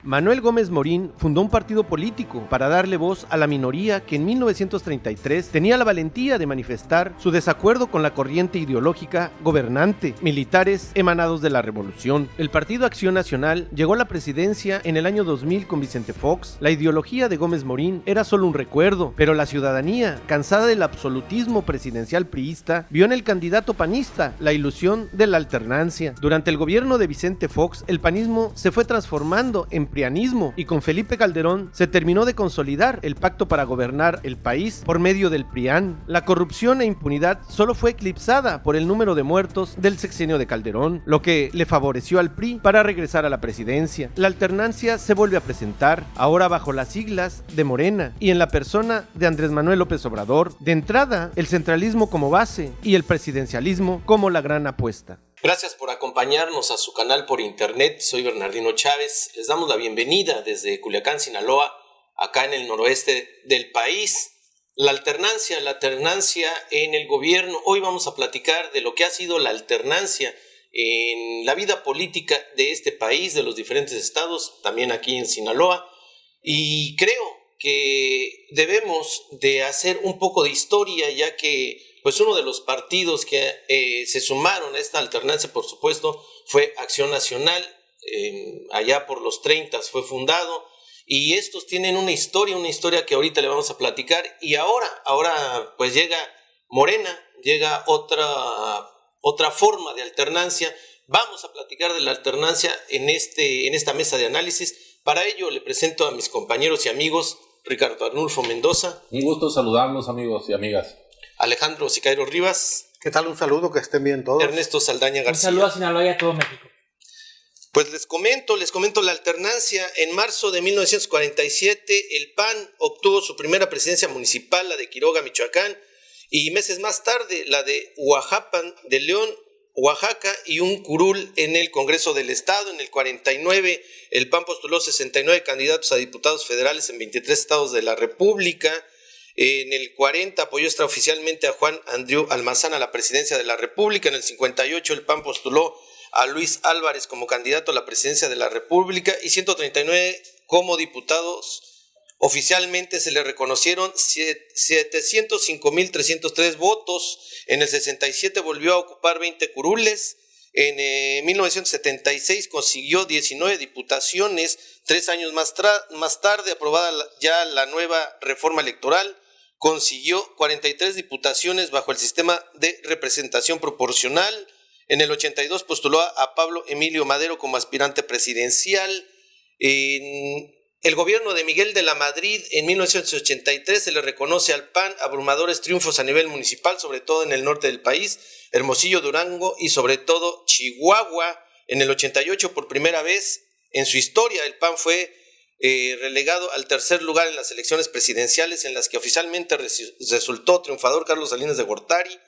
Manuel Gómez Morín fundó un partido político para darle voz a la minoría que en 1933 tenía la valentía de manifestar su desacuerdo con la corriente ideológica gobernante, militares emanados de la revolución. El Partido Acción Nacional llegó a la presidencia en el año 2000 con Vicente Fox. La ideología de Gómez Morín era solo un recuerdo, pero la ciudadanía, cansada del absolutismo presidencial priista, vio en el candidato panista la ilusión de la alternancia. Durante el gobierno de Vicente Fox, el panismo se fue transformando en prianismo y con Felipe Calderón se terminó de consolidar el pacto para gobernar el país por medio del PRIAN. La corrupción e impunidad solo fue eclipsada por el número de muertos del sexenio de Calderón, lo que le favoreció al PRI para regresar a la presidencia. La alternancia se vuelve a presentar, ahora bajo las siglas de Morena y en la persona de Andrés Manuel López Obrador. De entrada, el centralismo como base y el presidencialismo como la gran apuesta. Gracias por acompañarnos a su canal por internet. Soy Bernardino Chávez. Les damos la bienvenida desde Culiacán, Sinaloa, acá en el noroeste del país. La alternancia en el gobierno. Hoy vamos a platicar de lo que ha sido la alternancia en la vida política de este país, de los diferentes estados, también aquí en Sinaloa. Y creo que debemos de hacer un poco de historia, ya que pues uno de los partidos que se sumaron a esta alternancia, por supuesto, fue Acción Nacional. Allá por los 30 fue fundado, y estos tienen una historia que ahorita le vamos a platicar. Y ahora pues llega Morena, llega otra forma de alternancia. Vamos a platicar de la alternancia en esta mesa de análisis. Para ello le presento a mis compañeros y amigos. Ricardo Arnulfo Mendoza. Un gusto saludarlos, amigos y amigas. Alejandro Sicairo Rivas. ¿Qué tal? Un saludo, que estén bien todos. Ernesto Saldaña García. Un saludo a Sinaloa y a todo México. Pues les comento la alternancia. En marzo de 1947 el PAN obtuvo su primera presidencia municipal, la de Quiroga, Michoacán, y meses más tarde la de Oaxapan de León, Oaxaca, y un curul en el Congreso del Estado. En el 49 el PAN postuló 69 candidatos a diputados federales en 23 estados de la República. En el 40 apoyó extraoficialmente a Juan Andreu Almazán a la presidencia de la República. En el 58 el PAN postuló a Luis Álvarez como candidato a la presidencia de la República, y 139 como diputados. Oficialmente se le reconocieron 705,303 votos. En el 67 volvió a ocupar 20 curules. En 1976 consiguió 19 diputaciones. 3 años más tarde, aprobada ya la nueva reforma electoral, consiguió 43 diputaciones bajo el sistema de representación proporcional. En el 82 postuló a Pablo Emilio Madero como aspirante presidencial. En el gobierno de Miguel de la Madrid, en 1983, se le reconoce al PAN abrumadores triunfos a nivel municipal, sobre todo en el norte del país, Hermosillo, Durango y sobre todo Chihuahua. En el 88, por primera vez en su historia, el PAN fue relegado al tercer lugar en las elecciones presidenciales, en las que oficialmente resultó triunfador Carlos Salinas de Gortari.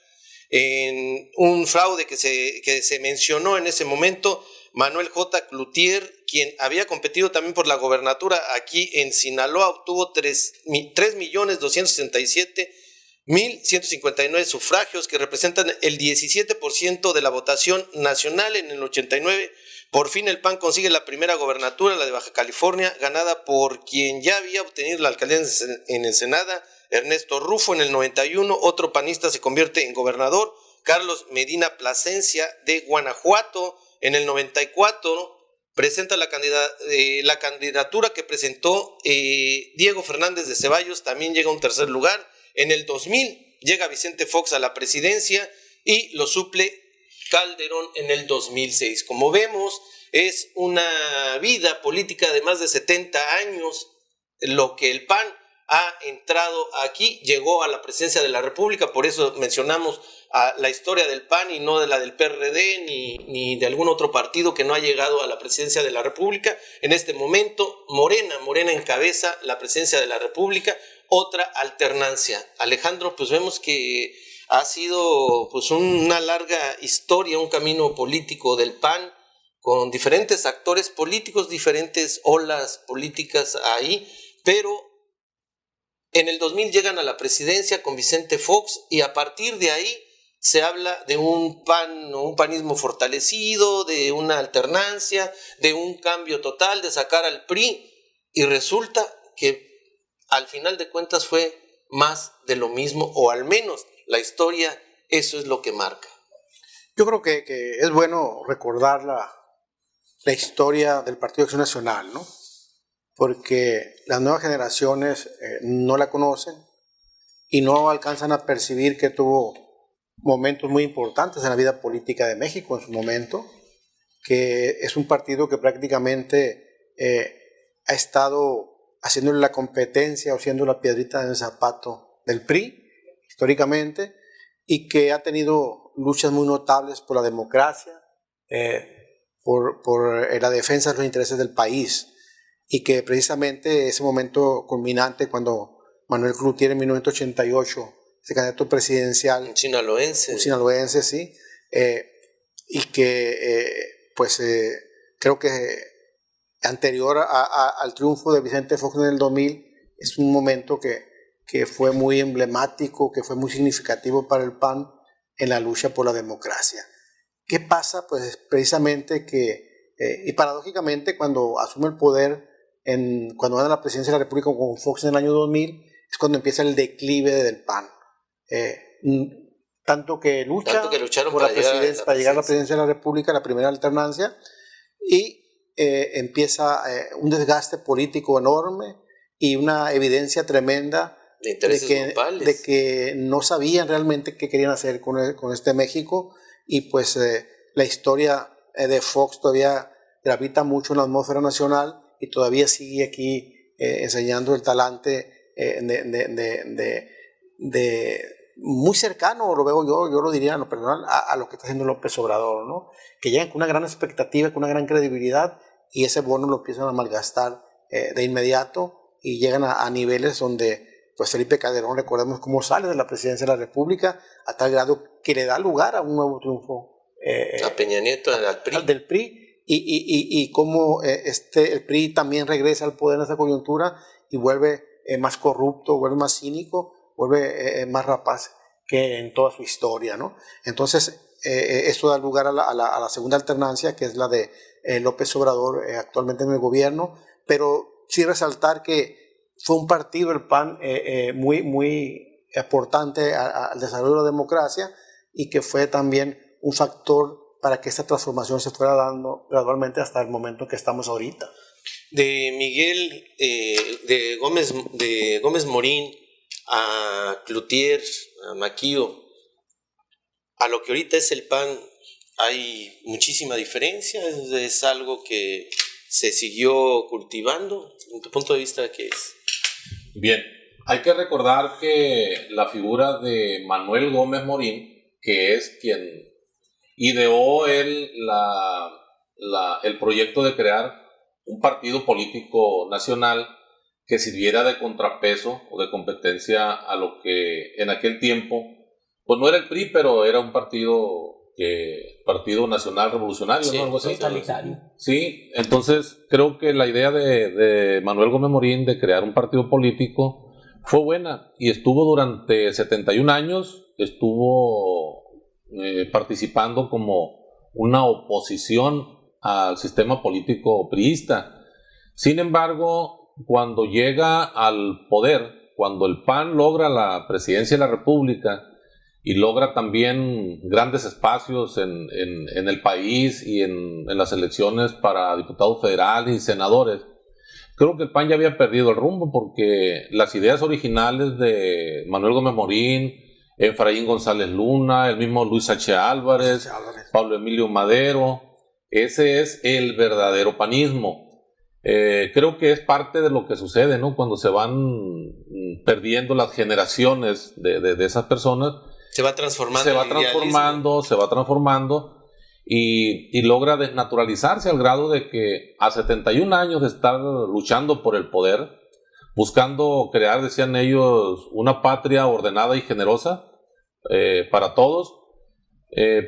En un fraude que se mencionó en ese momento, Manuel J. Cloutier, quien había competido también por la gobernatura aquí en Sinaloa, obtuvo 3,267,159 sufragios, que representan el 17% de la votación nacional. En el 89, por fin el PAN consigue la primera gobernatura, la de Baja California, ganada por quien ya había obtenido la alcaldía en Ensenada, Ernesto Rufo. En el 91, otro panista se convierte en gobernador, Carlos Medina Plasencia de Guanajuato. En el 94 presenta la candidatura que presentó Diego Fernández de Ceballos, también llega a un tercer lugar. En el 2000 llega Vicente Fox a la presidencia y lo suple Calderón en el 2006. Como vemos, es una vida política de más de 70 años lo que el PAN ha entrado aquí, llegó a la presidencia de la República. Por eso mencionamos a la historia del PAN y no de la del PRD ni de algún otro partido que no ha llegado a la presidencia de la República. En este momento Morena encabeza la presidencia de la República. Otra alternancia. Alejandro, pues vemos que ha sido pues una larga historia, un camino político del PAN, con diferentes actores políticos, diferentes olas políticas ahí, pero en el 2000 llegan a la presidencia con Vicente Fox, y a partir de ahí se habla de un PAN o un panismo fortalecido, de una alternancia, de un cambio total, de sacar al PRI, y resulta que al final de cuentas fue más de lo mismo, o al menos la historia eso es lo que marca. Yo creo que es bueno recordar la historia del Partido Acción Nacional, ¿no? Porque las nuevas generaciones no la conocen y no alcanzan a percibir que tuvo momentos muy importantes en la vida política de México en su momento, que es un partido que prácticamente ha estado haciéndole la competencia o siendo la piedrita en el zapato del PRI, históricamente, y que ha tenido luchas muy notables por la democracia, por la defensa de los intereses del país, y que precisamente ese momento culminante cuando Manuel Cloutier en 1988, ese candidato presidencial, un sinaloense, sí, y que creo que anterior al triunfo de Vicente Fox en el 2000, es un momento que fue muy emblemático, que fue muy significativo para el PAN en la lucha por la democracia. ¿Qué pasa? Pues precisamente y paradójicamente cuando asume el poder, cuando gana la presidencia de la República con Fox en el año 2000, es cuando empieza el declive del PAN. Tanto que lucharon por para llegar a la presidencia de la República, la primera alternancia, y empieza un desgaste político enorme y una evidencia tremenda de que no sabían realmente qué querían hacer con este México, y pues la historia de Fox todavía gravita mucho en la atmósfera nacional y todavía sigue aquí enseñando el talante de muy cercano, lo veo yo lo diría en lo personal, a lo que está haciendo López Obrador, ¿no? Que llegan con una gran expectativa, con una gran credibilidad, y ese bono lo empiezan a malgastar de inmediato, y llegan a niveles donde pues Felipe Calderón, recordemos cómo sale de la presidencia de la República, a tal grado que le da lugar a un nuevo triunfo a Peña Nieto, al PRI. Del PRI, y cómo el PRI también regresa al poder en esa coyuntura y vuelve más corrupto, vuelve más cínico, vuelve más rapaz que en toda su historia, ¿no? Entonces, esto da lugar a la segunda alternancia, que es la de López Obrador actualmente en el gobierno, pero sí resaltar que fue un partido, el PAN, muy aportante al desarrollo de la democracia, y que fue también un factor para que esta transformación se fuera dando gradualmente hasta el momento que estamos ahorita. De Miguel, de Gómez Morín a Cloutier, a Maquillo, a lo que ahorita es el PAN, hay muchísima diferencia. Es algo que se siguió cultivando. ¿En tu punto de vista qué es? Bien, hay que recordar que la figura de Manuel Gómez Morín, que es quien ideó el proyecto de crear un partido político nacional que sirviera de contrapeso o de competencia a lo que en aquel tiempo, pues no era el PRI, pero era un partido nacional revolucionario, sí, ¿no? Algo así. Totalitario. Sí, entonces creo que la idea de Manuel Gómez Morín de crear un partido político fue buena, y estuvo durante 71 años, participando como una oposición al sistema político priista. Sin embargo, cuando llega al poder, cuando el PAN logra la presidencia de la República y logra también grandes espacios en el país y en las elecciones para diputados federales y senadores, creo que el PAN ya había perdido el rumbo, porque las ideas originales de Manuel Gómez Morín, Efraín González Luna, el mismo Luis H. Álvarez, Pablo Emilio Madero, ese es el verdadero panismo. Creo que es parte de lo que sucede, ¿no? Cuando se van perdiendo las generaciones de esas personas, se va transformando, se va transformando y logra desnaturalizarse al grado de que a 71 años de estar luchando por el poder, buscando crear, decían ellos, una patria ordenada y generosa para todos,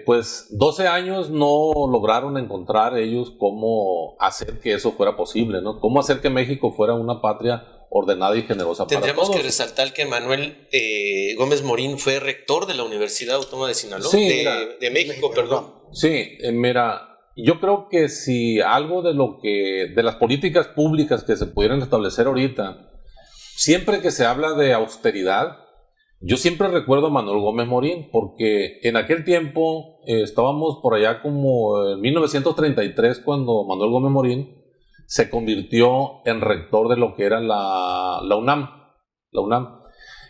pues 12 años no lograron encontrar ellos cómo hacer que eso fuera posible, ¿no? Cómo hacer que México fuera una patria ordenada y generosa para todos. Tendríamos que resaltar que Manuel Gómez Morín fue rector de la Universidad Autónoma de Sinaloa, Sí, de México, perdón. Sí, mira, yo creo que si algo de las políticas públicas que se pudieran establecer ahorita, siempre que se habla de austeridad, yo siempre recuerdo a Manuel Gómez Morín, porque en aquel tiempo estábamos por allá como en 1933 cuando Manuel Gómez Morín se convirtió en rector de lo que era la UNAM. La UNAM.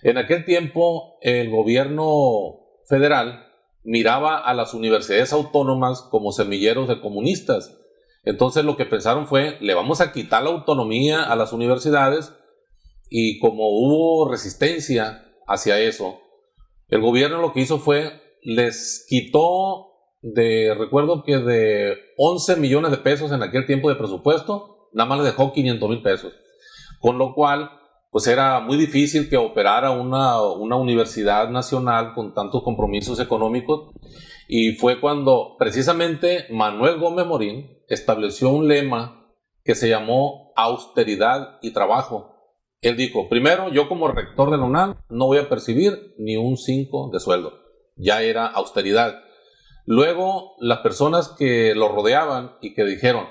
En aquel tiempo el gobierno federal miraba a las universidades autónomas como semilleros de comunistas. Entonces lo que pensaron fue, le vamos a quitar la autonomía a las universidades, y como hubo resistencia hacia eso, el gobierno lo que hizo fue, les quitó recuerdo que de 11 millones de pesos en aquel tiempo de presupuesto, nada más les dejó 500,000 pesos. Con lo cual, pues era muy difícil que operara una universidad nacional con tantos compromisos económicos, y fue cuando precisamente Manuel Gómez Morín estableció un lema que se llamó austeridad y trabajo. Él dijo, primero, yo como rector de la UNAM no voy a percibir ni un 5 de sueldo. Ya era austeridad. Luego, las personas que lo rodeaban y que dijeron,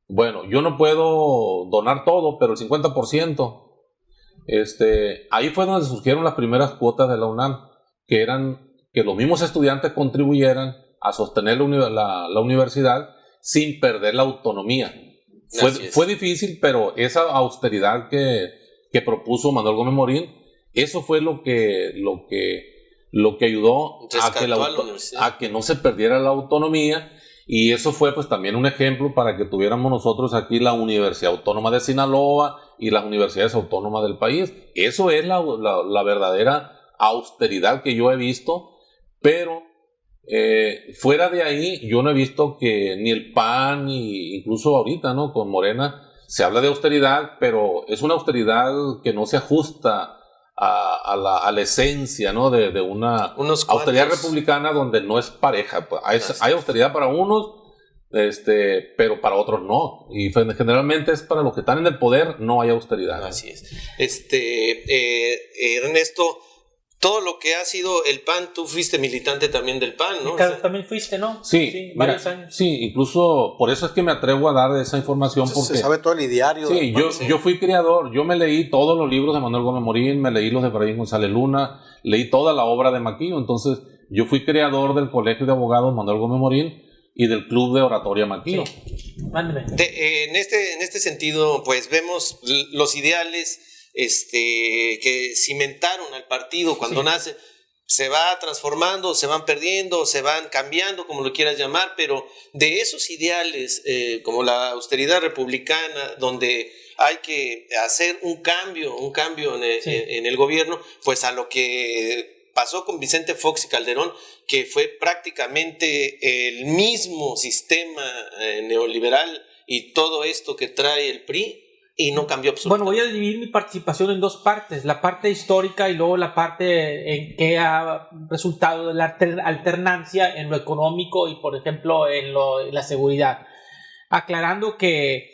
bueno, yo no puedo donar todo, pero el 50%, ahí fue donde surgieron las primeras cuotas de la UNAM, que eran que los mismos estudiantes contribuyeran a sostener la universidad sin perder la autonomía. Fue difícil, pero esa austeridad que propuso Manuel Gómez Morín, eso fue lo que ayudó a que no se perdiera la autonomía, y eso fue pues también un ejemplo para que tuviéramos nosotros aquí la Universidad Autónoma de Sinaloa y las universidades autónomas del país. Eso es la verdadera austeridad que yo he visto, pero fuera de ahí yo no he visto que ni el PAN, ni incluso ahorita, ¿no?, con Morena, se habla de austeridad, pero es una austeridad que no se ajusta a la esencia, ¿no?, de una austeridad republicana donde no es pareja. Pues hay austeridad para unos, pero para otros no. Y generalmente es para los que están en el poder, no hay austeridad. Así es. Ernesto, todo lo que ha sido el PAN, tú fuiste militante también del PAN, ¿no? También fuiste, ¿no? Sí, varios años. Sí, incluso por eso es que me atrevo a dar esa información. Porque se sabe todo el ideario. Sí, yo fui creador, yo me leí todos los libros de Manuel Gómez Morín, me leí los de Efraín González Luna, leí toda la obra de Maquillo. Entonces yo fui creador del Colegio de Abogados Manuel Gómez Morín y del Club de Oratoria Maquillo. Sí. Mándeme. En este sentido, pues vemos los ideales que cimentaron al partido cuando nace, se va transformando, se van perdiendo, se van cambiando, como lo quieras llamar, pero de esos ideales, como la austeridad republicana, donde hay que hacer un cambio en el gobierno, pues a lo que pasó con Vicente Fox y Calderón, que fue prácticamente el mismo sistema neoliberal y todo esto que trae el PRI, y no cambió absolutamente. Bueno, voy a dividir mi participación en dos partes, la parte histórica y luego la parte en que ha resultado de la alternancia en lo económico y, por ejemplo, en la seguridad. Aclarando que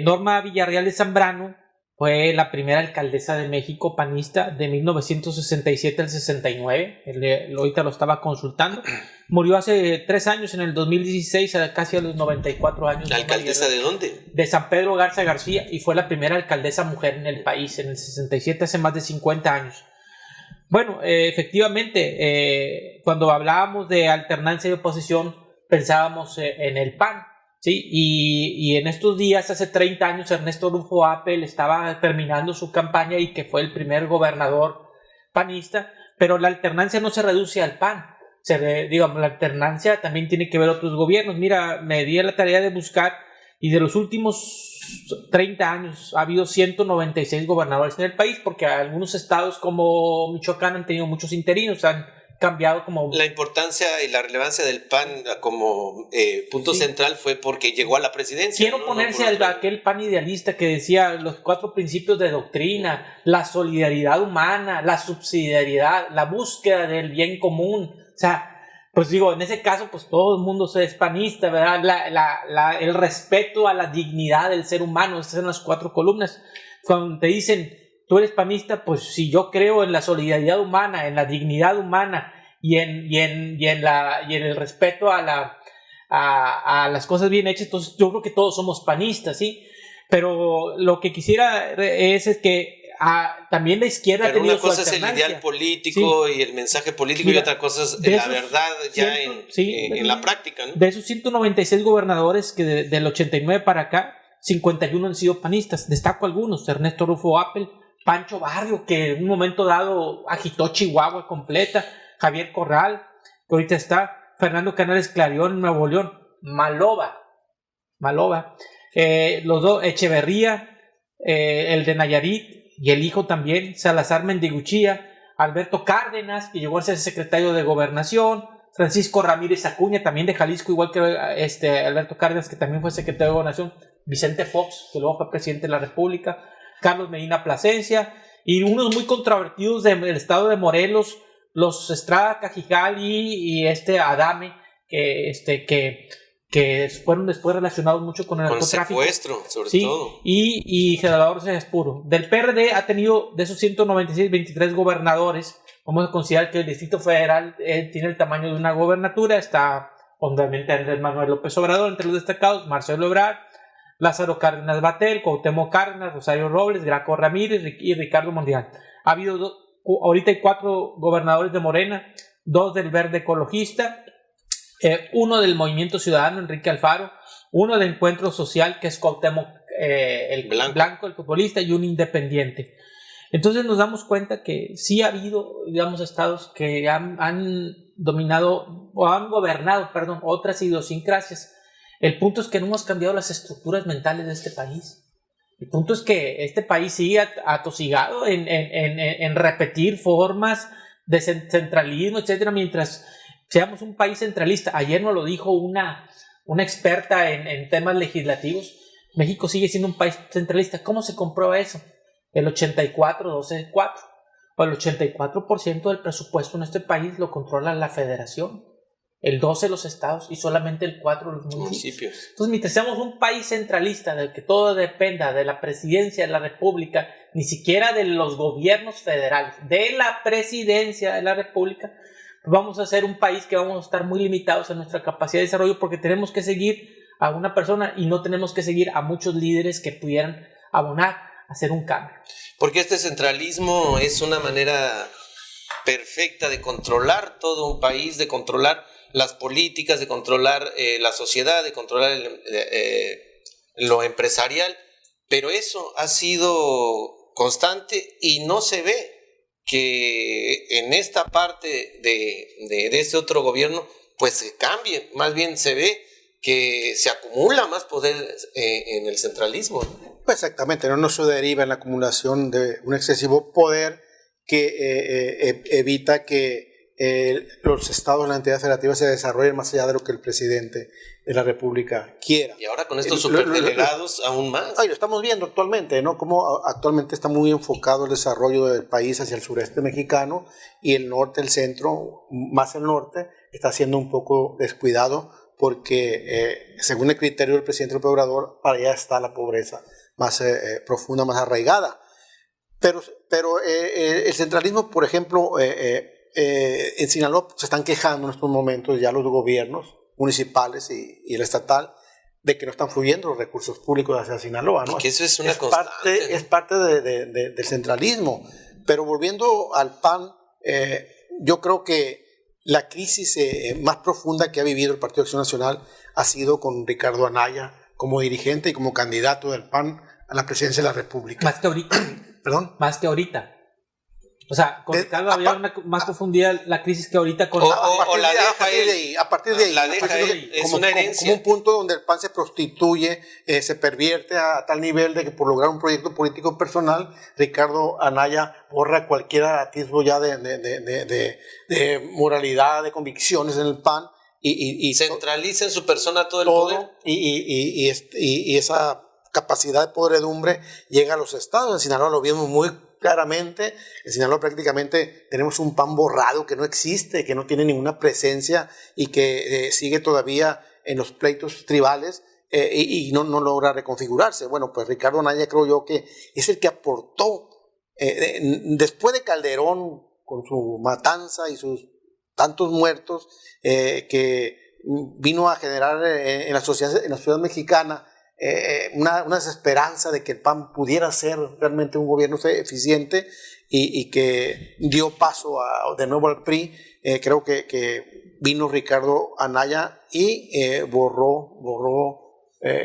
Norma Villarreal de Zambrano fue la primera alcaldesa de México panista de 1967 al 69. Ahorita lo estaba consultando. Murió hace 3 años, en el 2016, casi a los 94 años. ¿La alcaldesa de dónde? De San Pedro Garza García, y fue la primera alcaldesa mujer en el país en el 67, hace más de 50 años. Bueno, efectivamente, cuando hablábamos de alternancia y oposición, pensábamos en el PAN. Sí, y en estos días, hace 30 años, Ernesto Rufo Appel estaba terminando su campaña y que fue el primer gobernador panista, pero la alternancia no se reduce al PAN. La alternancia también tiene que ver otros gobiernos. Mira, me di a la tarea de buscar, y de los últimos 30 años ha habido 196 gobernadores en el país, porque algunos estados como Michoacán han tenido muchos interinos, han cambiado como... La importancia y la relevancia del PAN como punto central fue porque llegó a la presidencia. Quiero ponerse aquel PAN idealista que decía los 4 principios de doctrina: la solidaridad humana, la subsidiariedad, la búsqueda del bien común. O sea, pues digo, en ese caso, pues todo el mundo es panista, ¿verdad? El respeto a la dignidad del ser humano, esas son las 4 columnas. cuando te dicen, tú eres panista, pues si yo creo en la solidaridad humana, en la dignidad humana y en el respeto a las cosas bien hechas, entonces yo creo que todos somos panistas, ¿sí? Pero lo que quisiera es que también la izquierda ha tenido su alternancia. Una cosa es el ideal político, sí, y el mensaje político, mira, y otra cosa es la verdad ya en la práctica, ¿no? De esos 196 gobernadores que del 89 para acá, 51 han sido panistas. Destaco algunos: Ernesto Rufo Appel, Pancho Barrio, que en un momento dado agitó Chihuahua completa, Javier Corral, que ahorita está, Fernando Canales Clarión, Nuevo León, Maloba, los dos, Echeverría, el de Nayarit, y el hijo también, Salazar Mendiguchía, Alberto Cárdenas, que llegó a ser secretario de Gobernación, Francisco Ramírez Acuña, también de Jalisco, igual que Alberto Cárdenas, que también fue secretario de Gobernación, Vicente Fox, que luego fue presidente de la República, Carlos Medina Plasencia, y unos muy controvertidos del estado de Morelos, los Estrada Cajijali y Adame, que fueron después relacionados mucho con el narcotráfico. Con el secuestro, sobre todo. Y Salvador Cejas Puro. Del PRD ha tenido, de esos 196, 23 gobernadores. Vamos a considerar que el Distrito Federal tiene el tamaño de una gobernatura. Está, obviamente, Andrés Manuel López Obrador, entre los destacados, Marcelo Ebrard, Lázaro Cárdenas Batel, Cuauhtémoc Cárdenas, Rosario Robles, Graco Ramírez y Ricardo Monreal. Ha habido ahorita hay 4 gobernadores de Morena, 2 del Verde Ecologista, uno del Movimiento Ciudadano, Enrique Alfaro, uno del Encuentro Social, que es Cuauhtémoc el Blanco, el futbolista, y un independiente. Entonces nos damos cuenta que sí ha habido, digamos, estados que han dominado o han gobernado, otras idiosincrasias. El punto es que no hemos cambiado las estructuras mentales de este país. El punto es que este país sigue atosigado en repetir formas de centralismo, etcétera, mientras seamos un país centralista. Ayer nos lo dijo una experta en temas legislativos. México sigue siendo un país centralista. ¿Cómo se comprueba eso? El 84-12-4. O el 84% del presupuesto en este país lo controla la federación, el 12% los estados y solamente el 4% los municipios. Entonces, mientras seamos un país centralista del que todo dependa de la presidencia de la república, ni siquiera de los gobiernos federales, de la presidencia de la república, vamos a ser un país que vamos a estar muy limitados en nuestra capacidad de desarrollo, porque tenemos que seguir a una persona y no tenemos que seguir a muchos líderes que pudieran abonar a hacer un cambio. Porque este centralismo es una manera perfecta de controlar todo un país, de controlar las políticas, de controlar la sociedad, de controlar lo empresarial, pero eso ha sido constante y no se ve que en esta parte de este otro gobierno pues se cambie, más bien se ve que se acumula más poder en el centralismo, ¿no? Pues exactamente, no se deriva en la acumulación de un excesivo poder que evita que los estados, las entidades federativas se desarrollen más allá de lo que el presidente de la República quiera. Y ahora con estos superdelegados aún más. Lo estamos viendo actualmente, ¿no? Cómo actualmente está muy enfocado el desarrollo del país hacia el sureste mexicano y el norte, el centro, más el norte, está siendo un poco descuidado porque, según el criterio del presidente López Obrador, para allá está la pobreza más profunda, más arraigada. Pero el centralismo, por ejemplo, en Sinaloa se están quejando en estos momentos ya los gobiernos municipales y el estatal de que no están fluyendo los recursos públicos hacia Sinaloa, ¿no? Que eso es una constante. Es parte del centralismo. Pero volviendo al PAN, yo creo que la crisis más profunda que ha vivido el Partido Acción Nacional ha sido con Ricardo Anaya como dirigente y como candidato del PAN a la presidencia de la República. Más que ahorita. ¿Perdón? Más que ahorita. O sea, con Ricardo había una más profundidad la crisis que ahorita con... A partir de ahí. Es una herencia. Como un punto donde el PAN se prostituye, se pervierte a tal nivel de que por lograr un proyecto político personal, Ricardo Anaya borra cualquier atisbo ya de moralidad, de convicciones en el PAN. Y centraliza en su persona todo el poder. Y esa capacidad de podredumbre llega a los estados. En Sinaloa lo vimos muy claramente. En Sinaloa prácticamente tenemos un PAN borrado que no existe, que no tiene ninguna presencia y que sigue todavía en los pleitos tribales y no logra reconfigurarse. Bueno, pues Ricardo Anaya creo yo que es el que aportó, después de Calderón, con su matanza y sus tantos muertos, que vino a generar en la sociedad mexicana una desesperanza de que el PAN pudiera ser realmente un gobierno eficiente y que dio paso de nuevo al PRI. Creo que vino Ricardo Anaya y borró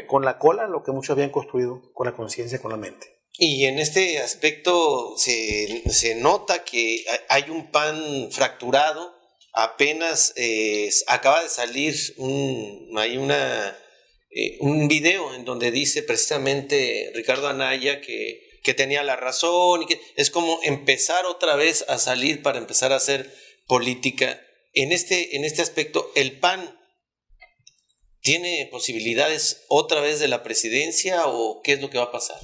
con la cola lo que muchos habían construido con la conciencia, con la mente. Y en este aspecto se nota que hay un PAN fracturado. Apenas acaba de salir un video en donde dice precisamente Ricardo Anaya que tenía la razón y que es como empezar otra vez a salir para empezar a hacer política. En este aspecto, ¿el PAN tiene posibilidades otra vez de la presidencia o qué es lo que va a pasar?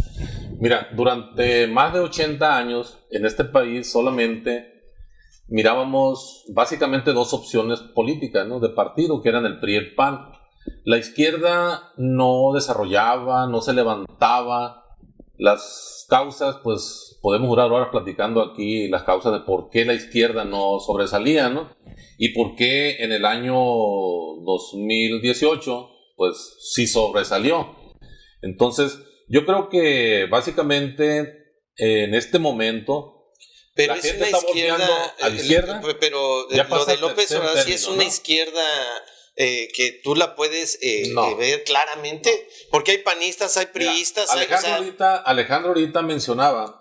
Mira, durante más de 80 años en este país solamente mirábamos básicamente dos opciones políticas, ¿no?, de partido, que eran el PRI y el PAN. La izquierda no desarrollaba, no se levantaba. Las causas, pues podemos durar horas platicando aquí las causas de por qué la izquierda no sobresalía, ¿no? Y por qué en el año 2018, pues sí sobresalió. Entonces, yo creo que básicamente en este momento pero la es gente una está izquierda, a la izquierda. Pero lo de López Obrador sí es una izquierda que tú la puedes ver claramente, porque hay panistas, hay priistas. Mira, Alejandro ahorita mencionaba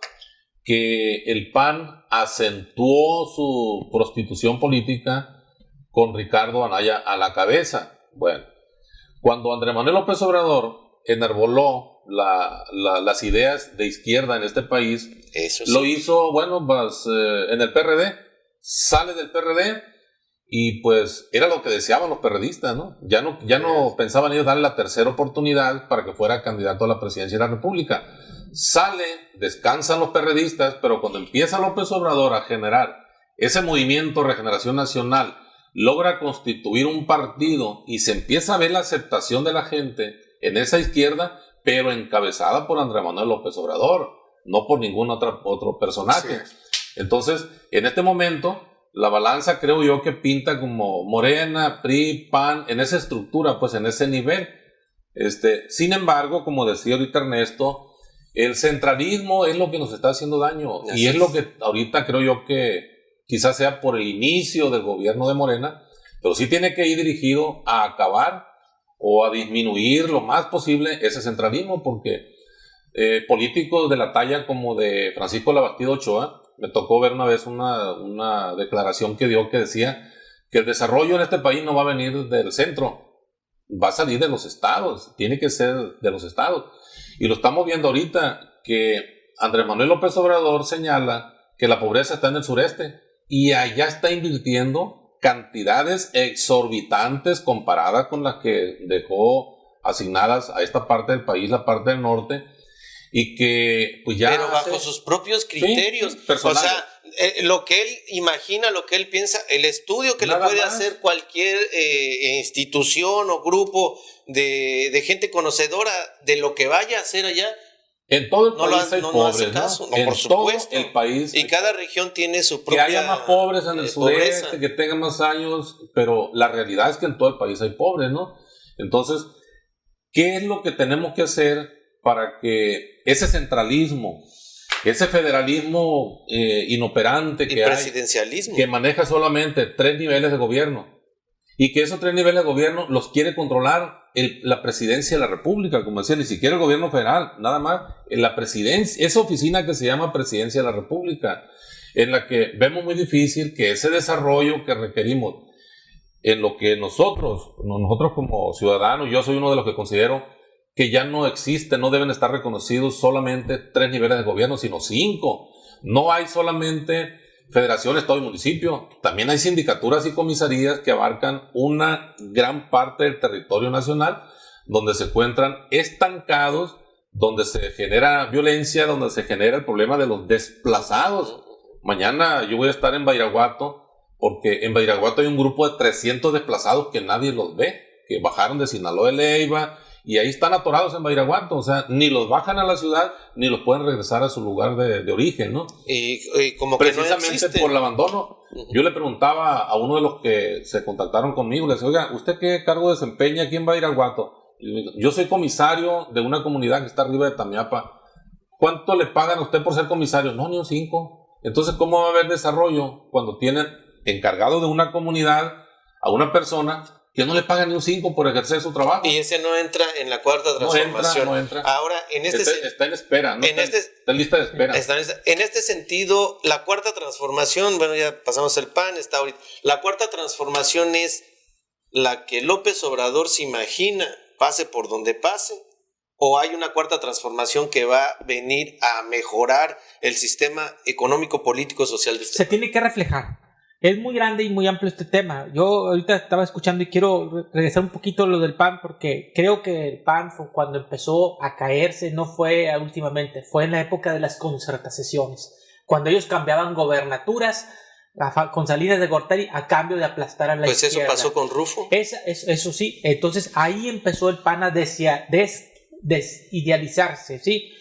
que el PAN acentuó su prostitución política con Ricardo Anaya a la cabeza. Bueno, cuando Andrés Manuel López Obrador enarboló las ideas de izquierda en este país, eso sí. Lo hizo, bueno, pues en el PRD, sale del PRD y pues era lo que deseaban los perredistas, ¿no? Ya no pensaban ellos darle la tercera oportunidad para que fuera candidato a la presidencia de la República. Sale, descansan los perredistas, pero cuando empieza López Obrador a generar ese movimiento Regeneración Nacional, logra constituir un partido y se empieza a ver la aceptación de la gente en esa izquierda, pero encabezada por Andrés Manuel López Obrador, no por ningún otro personaje. Sí. Entonces, en este momento, la balanza creo yo que pinta como Morena, PRI, PAN, en esa estructura, pues en ese nivel. Sin embargo, como decía ahorita Ernesto, el centralismo es lo que nos está haciendo daño. Así y es lo que ahorita creo yo que quizás sea por el inicio del gobierno de Morena, pero sí tiene que ir dirigido a acabar o a disminuir lo más posible ese centralismo, porque políticos de la talla como de Francisco Labastida Ochoa, me tocó ver una vez una declaración que dio que decía que el desarrollo en este país no va a venir del centro, va a salir de los estados, tiene que ser de los estados. Y lo estamos viendo ahorita, que Andrés Manuel López Obrador señala que la pobreza está en el sureste y allá está invirtiendo cantidades exorbitantes comparadas con las que dejó asignadas a esta parte del país, la parte del norte, y que pues ya... Pero bajo sus propios criterios. Sí, o sea, lo que él imagina, lo que él piensa, el estudio que nada le puede hacer cualquier institución o grupo de gente conocedora de lo que vaya a hacer allá. En todo el país hay pobres, ¿no? En por supuesto. Todo el país. Y cada región tiene su propia... Que haya más pobres en el sureste, que tengan más años, pero la realidad es que en todo el país hay pobres, ¿no? Entonces, ¿qué es lo que tenemos que hacer para que ese centralismo, ese federalismo inoperante que hay, presidencialismo, que maneja solamente 3 niveles de gobierno, y que esos 3 niveles de gobierno los quiere controlar la presidencia de la República, como decía, ni siquiera el gobierno federal, nada más, en la presidencia, esa oficina que se llama Presidencia de la República, en la que vemos muy difícil que ese desarrollo que requerimos, en lo que nosotros como ciudadanos, yo soy uno de los que considero que ya no existe, no deben estar reconocidos solamente 3 niveles de gobierno, sino 5. No hay solamente federación, estado y municipio, también hay sindicaturas y comisarías que abarcan una gran parte del territorio nacional, donde se encuentran estancados, donde se genera violencia, donde se genera el problema de los desplazados. Mañana yo voy a estar en Badiraguato, porque en Badiraguato hay un grupo de 300 desplazados que nadie los ve, que bajaron de Sinaloa de Leiva y ahí están atorados en Badiraguato, o sea, ni los bajan a la ciudad, ni los pueden regresar a su lugar de origen, ¿no? Y como que precisamente no existe. Por el abandono. Yo le preguntaba a uno de los que se contactaron conmigo, le decía, oiga, ¿usted qué cargo desempeña aquí en Badiraguato? Y me dijo, yo soy comisario de una comunidad que está arriba de Tamiapa. ¿Cuánto le pagan a usted por ser comisario? No, ni un 5. Entonces, ¿cómo va a haber desarrollo cuando tienen encargado de una comunidad a una persona que no le pagan ni un 5 por ejercer su trabajo? Y ese no entra en la cuarta transformación. No entra. Ahora, en está en espera, ¿no? Está en lista de espera. En este sentido, la cuarta transformación, bueno, ya pasamos el PAN, está ahorita. La cuarta transformación es la que López Obrador se imagina, pase por donde pase, o hay una cuarta transformación que va a venir a mejorar el sistema económico, político, social de este país. Se tiene que reflejar. Es muy grande y muy amplio este tema. Yo ahorita estaba escuchando y quiero regresar un poquito a lo del PAN, porque creo que el PAN cuando empezó a caerse no fue últimamente, fue en la época de las concertaciones, cuando ellos cambiaban gobernaturas con Salinas de Gortari a cambio de aplastar a la izquierda. Pues eso pasó con Rufo. Eso sí. Entonces ahí empezó el PAN a desidealizarse, ¿sí?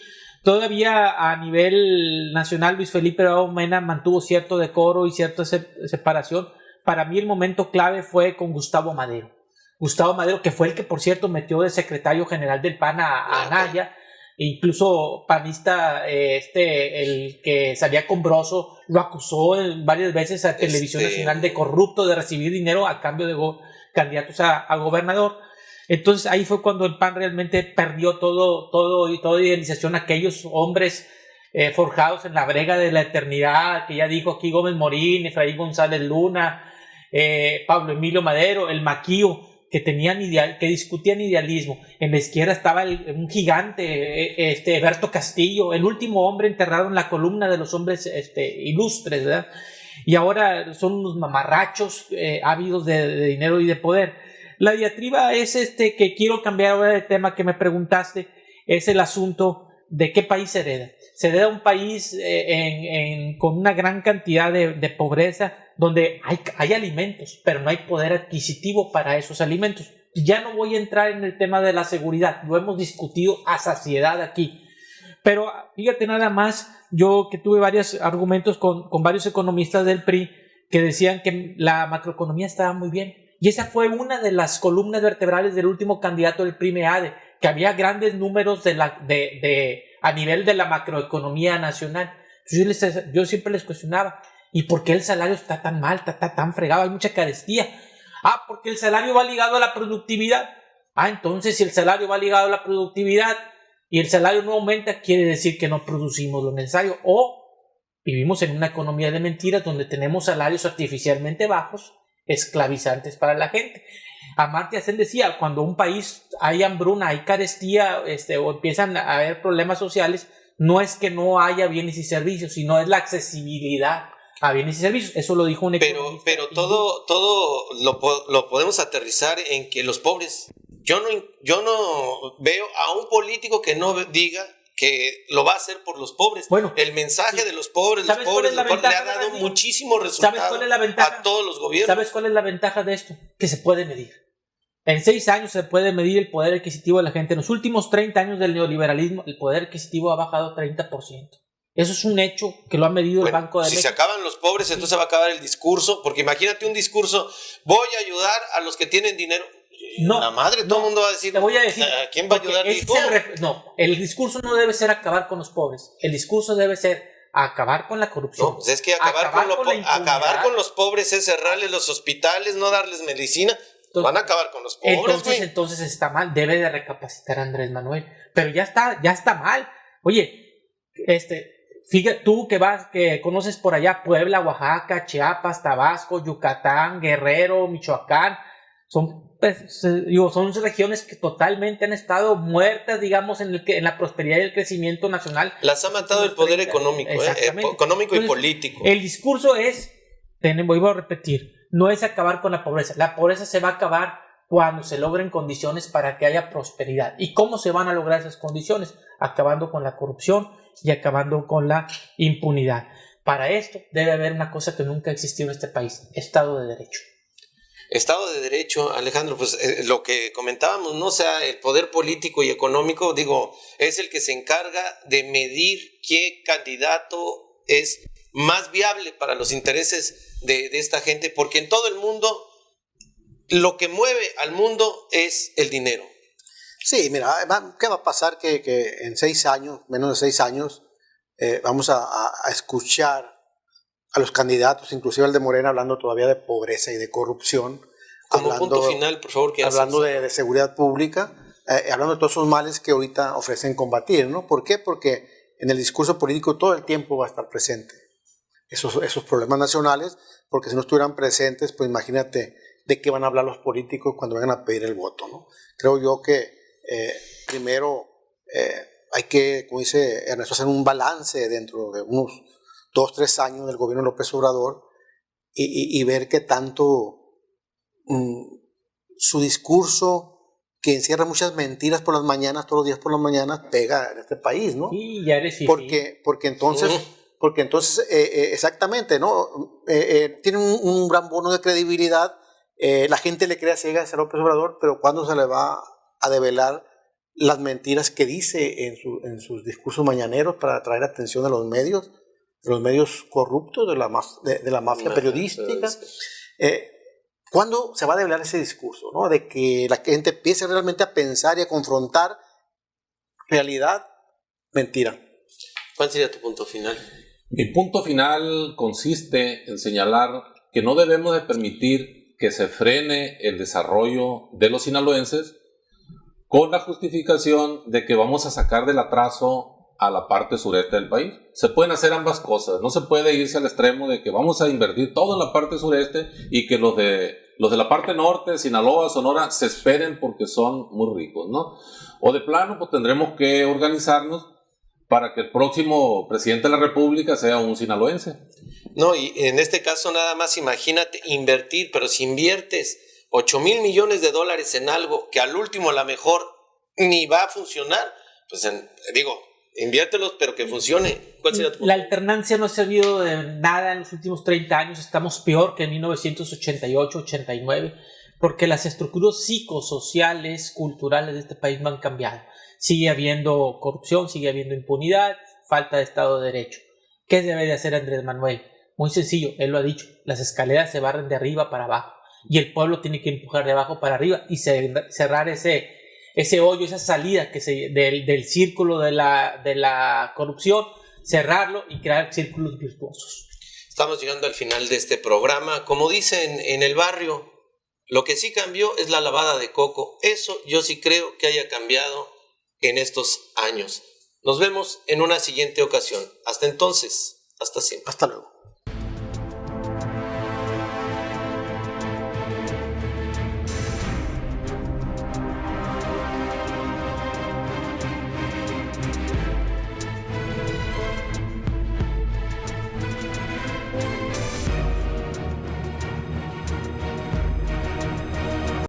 Todavía a nivel nacional Luis Felipe Mena mantuvo cierto decoro y cierta separación. Para mí el momento clave fue con Gustavo Madero. Gustavo Madero, que fue el que por cierto metió de secretario general del PAN a Anaya, e incluso panista, el que salía con Broso, lo acusó varias veces a Televisión Nacional de corrupto, de recibir dinero a cambio de candidatos a gobernador. Entonces ahí fue cuando el PAN realmente perdió toda idealización, aquellos hombres forjados en la brega de la eternidad, que ya dijo aquí Gómez Morín, Efraín González Luna, Pablo Emilio Madero, el Maquío, que discutían idealismo. En la izquierda estaba un gigante, Eberto Castillo, el último hombre enterrado en la columna de los hombres ilustres, ¿verdad? Y ahora son unos mamarrachos ávidos de dinero y de poder. La diatriba es que quiero cambiar ahora de tema que me preguntaste, es el asunto de qué país se hereda. Se hereda un país con una gran cantidad de pobreza, donde hay alimentos, pero no hay poder adquisitivo para esos alimentos. Ya no voy a entrar en el tema de la seguridad, lo hemos discutido a saciedad aquí. Pero fíjate nada más, yo que tuve varios argumentos con varios economistas del PRI que decían que la macroeconomía estaba muy bien. Y esa fue una de las columnas vertebrales del último candidato del PRI-MEADE, que había grandes números a nivel de la macroeconomía nacional. Entonces yo siempre les cuestionaba, ¿y por qué el salario está tan mal, está tan fregado? Hay mucha carestía. Porque el salario va ligado a la productividad. Entonces si el salario va ligado a la productividad y el salario no aumenta, quiere decir que no producimos lo necesario. O vivimos en una economía de mentiras donde tenemos salarios artificialmente bajos, esclavizantes para la gente. Amartya Sen decía, cuando un país hay hambruna, hay carestía, o empiezan a haber problemas sociales, no es que no haya bienes y servicios, sino es la accesibilidad a bienes y servicios. Eso lo dijo un economista. Pero todo lo podemos aterrizar en que los pobres, yo no veo a un político que no diga que lo va a hacer por los pobres. Bueno, el mensaje de los pobres le ha dado muchísimo resultado a todos los gobiernos. ¿Sabes cuál es la ventaja de esto? Que se puede medir. En 6 años se puede medir el poder adquisitivo de la gente. En los últimos 30 años del neoliberalismo, el poder adquisitivo ha bajado 30%. Eso es un hecho que lo ha medido el Banco de México. Si se acaban los pobres, entonces va a acabar el discurso, porque imagínate un discurso, voy a ayudar a los que tienen dinero. No, la madre, todo el mundo va a decir, te voy a decir, ¿a quién va a ayudar? El discurso no debe ser acabar con los pobres. El discurso debe ser acabar con la corrupción. No, pues es que acabar con los pobres es cerrarles los hospitales, no darles medicina. Entonces, van a acabar con los pobres. Entonces está mal. Debe de recapacitar a Andrés Manuel. Pero ya está mal. Oye, fíjate, tú que conoces por allá Puebla, Oaxaca, Chiapas, Tabasco, Yucatán, Guerrero, Michoacán, son regiones que totalmente han estado muertas, digamos, en la prosperidad y el crecimiento nacional. Las ha matado el poder económico, económico y político. El discurso es, voy a repetir, no es acabar con la pobreza. La pobreza se va a acabar cuando se logren condiciones para que haya prosperidad. ¿Y cómo se van a lograr esas condiciones? Acabando con la corrupción y acabando con la impunidad. Para esto debe haber una cosa que nunca ha existido en este país: Estado de Derecho. Estado de Derecho, Alejandro, pues lo que comentábamos, ¿no? O sea, el poder político y económico, digo, es el que se encarga de medir qué candidato es más viable para los intereses de esta gente, porque en todo el mundo lo que mueve al mundo es el dinero. Sí, mira, ¿qué va a pasar? Que en 6 años, menos de 6 años, vamos a escuchar a los candidatos, inclusive al de Morena, hablando todavía de pobreza y de corrupción. Como punto final, por favor. Hablando de seguridad pública, hablando de todos esos males que ahorita ofrecen combatir, ¿no? ¿Por qué? Porque en el discurso político todo el tiempo va a estar presente esos problemas nacionales, porque si no estuvieran presentes, pues imagínate de qué van a hablar los políticos cuando vengan a pedir el voto, ¿no? Creo yo que primero hay que, como dice Ernesto, hacer un balance dentro de unos 2-3 años del gobierno de López Obrador y ver qué tanto su discurso, que encierra muchas mentiras por las mañanas, todos los días por las mañanas, pega en este país, ¿no? Sí, ya eres porque entonces exactamente, ¿no? Tiene un gran bono de credibilidad, la gente le cree ciegas a López Obrador, pero ¿cuándo se le va a develar las mentiras que dice en sus discursos mañaneros para atraer atención de los medios corruptos, de la mafia periodística? ¿Cuándo se va a develar ese discurso, ¿no? De que la gente empiece realmente a pensar y a confrontar realidad, mentira? ¿Cuál sería tu punto final? Mi punto final consiste en señalar que no debemos de permitir que se frene el desarrollo de los sinaloenses con la justificación de que vamos a sacar del atraso a la parte sureste del país. Se pueden hacer ambas cosas. No se puede irse al extremo de que vamos a invertir todo en la parte sureste y que los de la parte norte, Sinaloa, Sonora, se esperen porque son muy ricos, ¿no? O de plano, pues tendremos que organizarnos para que el próximo presidente de la República sea un sinaloense. No, y en este caso nada más imagínate invertir, pero si inviertes 8,000 millones de dólares en algo que al último a lo mejor ni va a funcionar, pues inviértelos, pero que funcione. ¿Cuál sería tu punto? La alternancia no ha servido de nada en los últimos 30 años. Estamos peor que en 1988-89, porque las estructuras psicosociales, culturales de este país no han cambiado. Sigue habiendo corrupción, sigue habiendo impunidad, falta de Estado de Derecho. ¿Qué debe de hacer Andrés Manuel? Muy sencillo, él lo ha dicho, las escaleras se barren de arriba para abajo y el pueblo tiene que empujar de abajo para arriba y cerrar ese hoyo, esa salida del círculo de la corrupción, cerrarlo y crear círculos virtuosos. Estamos llegando al final de este programa. Como dicen en el barrio, lo que sí cambió es la lavada de coco. Eso yo sí creo que haya cambiado en estos años. Nos vemos en una siguiente ocasión. Hasta entonces, hasta siempre. Hasta luego.